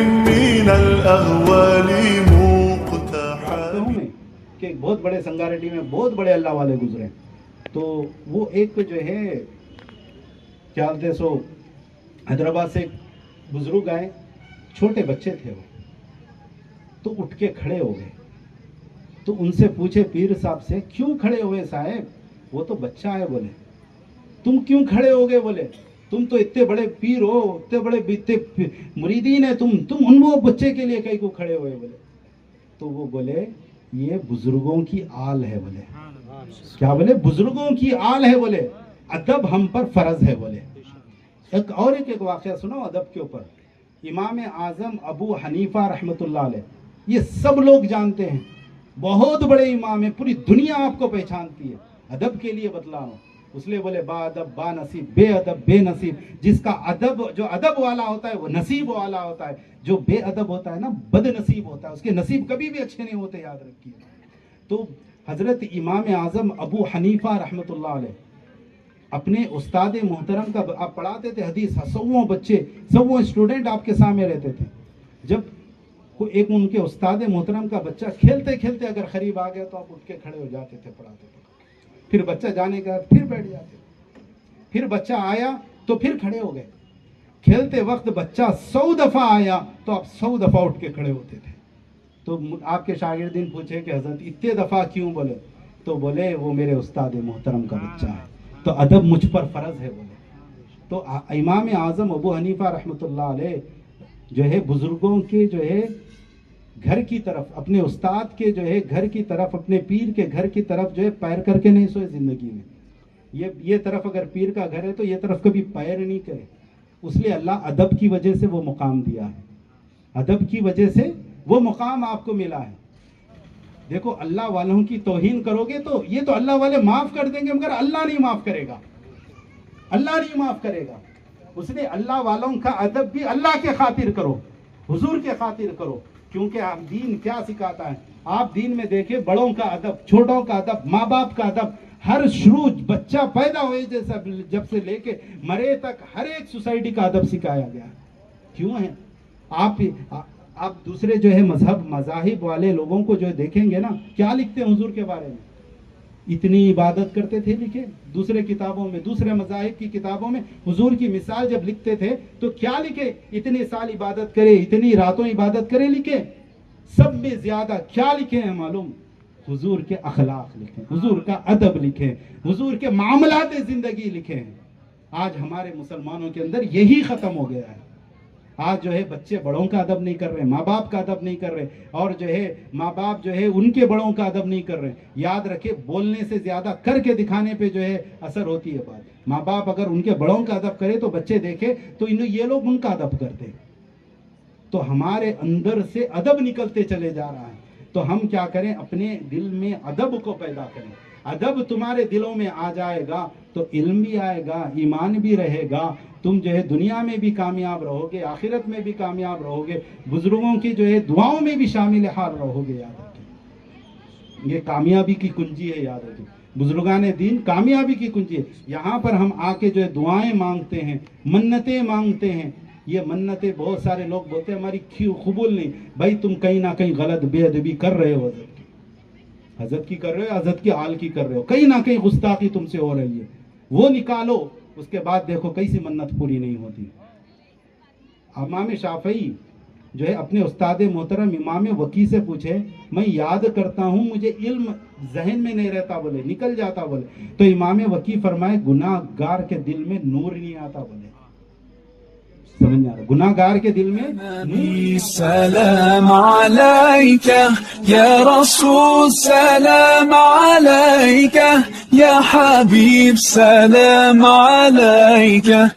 من الأهوال مقتحم. کہ ایک بہت بڑے سنگاریڈی میں بہت بڑے اللہ والے گزرے، تو وہ ایک جو ہے کیا بولتے سو حیدرآباد سے ایک بزرگ آئے، چھوٹے بچے تھے وہ، تو اٹھ کے کھڑے ہو گئے، تو ان سے پوچھے پیر صاحب سے کیوں کھڑے ہوئے صاحب؟ وہ تو بچہ ہے. بولے تم کیوں کھڑے ہو گئے؟ بولے تم تو اتنے بڑے پیر ہو، اتنے بڑے مریدین ہیں، تم ان وہ بچے کے لیے کہیں کو کھڑے ہوئے؟ بولے تو وہ بولے یہ بزرگوں کی آل ہے. بولے کیا؟ بولے بزرگوں کی آل ہے. بولے ادب ہم پر فرض ہے. بولے ایک واقعہ سناؤ ادب کے اوپر. امام اعظم ابو حنیفہ رحمۃ اللہ علیہ، یہ سب لوگ جانتے ہیں، بہت بڑے امام ہیں، پوری دنیا آپ کو پہچانتی ہے. ادب کے لیے بتلا رہا ہوں. اس لیے بولے با ادب با نصیب، بے ادب بے نصیب. جس کا ادب، جو ادب والا ہوتا ہے وہ نصیب والا ہوتا ہے، جو بے ادب ہوتا ہے نا بد نصیب ہوتا ہے، اس کے نصیب کبھی بھی اچھے نہیں ہوتے، یاد رکھیے. تو حضرت امام اعظم ابو حنیفہ رحمۃ اللہ علیہ اپنے استاد محترم کا، آپ پڑھاتے تھے حدیث، 100 بچے 100 اسٹوڈنٹ آپ کے سامنے رہتے تھے. جب ایک ان کے استاد محترم کا بچہ کھیلتے کھیلتے اگر قریب آ گیا تو آپ اٹھ کے کھڑے ہو جاتے تھے، پڑھاتے تھے. پھر بچہ جانے کے بعد پھر بیٹھ جاتے. پھر بچہ آیا تو پھر کھڑے ہو گئے. کھیلتے وقت بچہ 100 دفعہ آیا تو آپ 100 دفعہ اٹھ کے کھڑے ہوتے تھے. تو آپ کے شاگردین پوچھے کہ حضرت اتنے دفعہ کیوں؟ بولے تو بولے وہ میرے استاد محترم کا بچہ ہے، تو ادب مجھ پر فرض ہے. بولے تو امام اعظم ابو حنیفہ رحمۃ اللہ علیہ جو ہے بزرگوں کے جو ہے گھر کی طرف، اپنے استاد کے جو ہے گھر کی طرف، اپنے پیر کے گھر کی طرف جو ہے پیر کر کے نہیں سوئے زندگی میں. یہ طرف اگر پیر کا گھر ہے تو یہ طرف کبھی پیر نہیں کرے. اس لیے اللہ ادب کی وجہ سے وہ مقام دیا ہے، ادب کی وجہ سے وہ مقام آپ کو ملا ہے. دیکھو اللہ والوں کی توہین کرو گے تو یہ تو اللہ والے معاف کر دیں گے، مگر اللہ نہیں معاف کرے گا، اللہ نہیں معاف کرے گا. اس لیے اللہ والوں کا ادب بھی اللہ کے خاطر کرو، حضور کے خاطر کرو. کیونکہ آپ دین کیا سکھاتا ہے؟ آپ دین میں دیکھیں بڑوں کا ادب، چھوٹوں کا ادب، ماں باپ کا ادب، ہر شروع بچہ پیدا ہوئے جب سے لے کے مرے تک ہر ایک سوسائٹی کا ادب سکھایا گیا. کیوں ہے؟ آپ دوسرے جو ہے مذاہب والے لوگوں کو جو دیکھیں گے نا، کیا لکھتے ہیں حضور کے بارے میں؟ اتنی عبادت کرتے تھے لکھے. دوسرے کتابوں میں، دوسرے مذاہب کی کتابوں میں حضور کی مثال جب لکھتے تھے تو کیا لکھے؟ اتنے سال عبادت کرے، اتنی راتوں عبادت کرے لکھے. سب میں زیادہ کیا لکھے ہیں معلوم؟ حضور کے اخلاق لکھے، حضور کا ادب لکھے، حضور کے معاملات زندگی لکھے ہیں. آج ہمارے مسلمانوں کے اندر یہی ختم ہو گیا ہے. آج جو ہے بچے بڑوں کا ادب نہیں کر رہے، ماں باپ کا ادب نہیں کر رہے، اور جو ہے ماں باپ جو ہے ان کے بڑوں کا ادب نہیں کر رہے. یاد رکھے بولنے سے زیادہ کر کے دکھانے پہ جو ہے اثر ہوتی ہے بات. ماں باپ اگر ان کے بڑوں کا ادب کرے تو بچے دیکھے تو یہ لوگ ان کا ادب کرتے. تو ہمارے اندر سے ادب نکلتے چلے جا رہا ہے. تو ہم کیا کریں؟ اپنے دل میں ادب کو پیدا کریں. ادب تمہارے دلوں میں آ جائے گا تو علم بھی آئے گا، ایمان بھی رہے گا. تم جو ہے دنیا میں بھی کامیاب رہو گے، آخرت میں بھی کامیاب رہو گے، بزرگوں کی جو ہے دعاؤں میں بھی شامل حال رہو گے. یاد رکھیں یہ کامیابی کی کنجی ہے. یاد رکھیں بزرگان دین کامیابی کی کنجی ہے. یہاں پر ہم آ کے جو ہے دعائیں مانگتے ہیں، منتیں مانگتے ہیں. یہ منتیں بہت سارے لوگ بولتے ہیں ہماری قبول نہیں. بھائی تم کہیں نہ کہیں غلط بے ادبی کر رہے ہو، حضرت کی کر رہے ہو، حضرت کی آل کی کر رہے ہو، کہیں نہ کہیں گستاخی تم سے ہو رہی ہے. وہ نکالو، اس کے بعد دیکھو کیسی منت پوری نہیں ہوتی. امام شافعی جو ہے اپنے استاد محترم امام وکی سے پوچھے، میں یاد کرتا ہوں مجھے علم ذہن میں نہیں رہتا. بولے نکل جاتا. بولے تو امام وکی فرمائے گناہ گار کے دل میں نور نہیں آتا. بولے سمجھ آ رہا؟ گناہ گار کے دل میں سلام عليك يا رسول، سلام عليك يا حبيب، سلام عليك.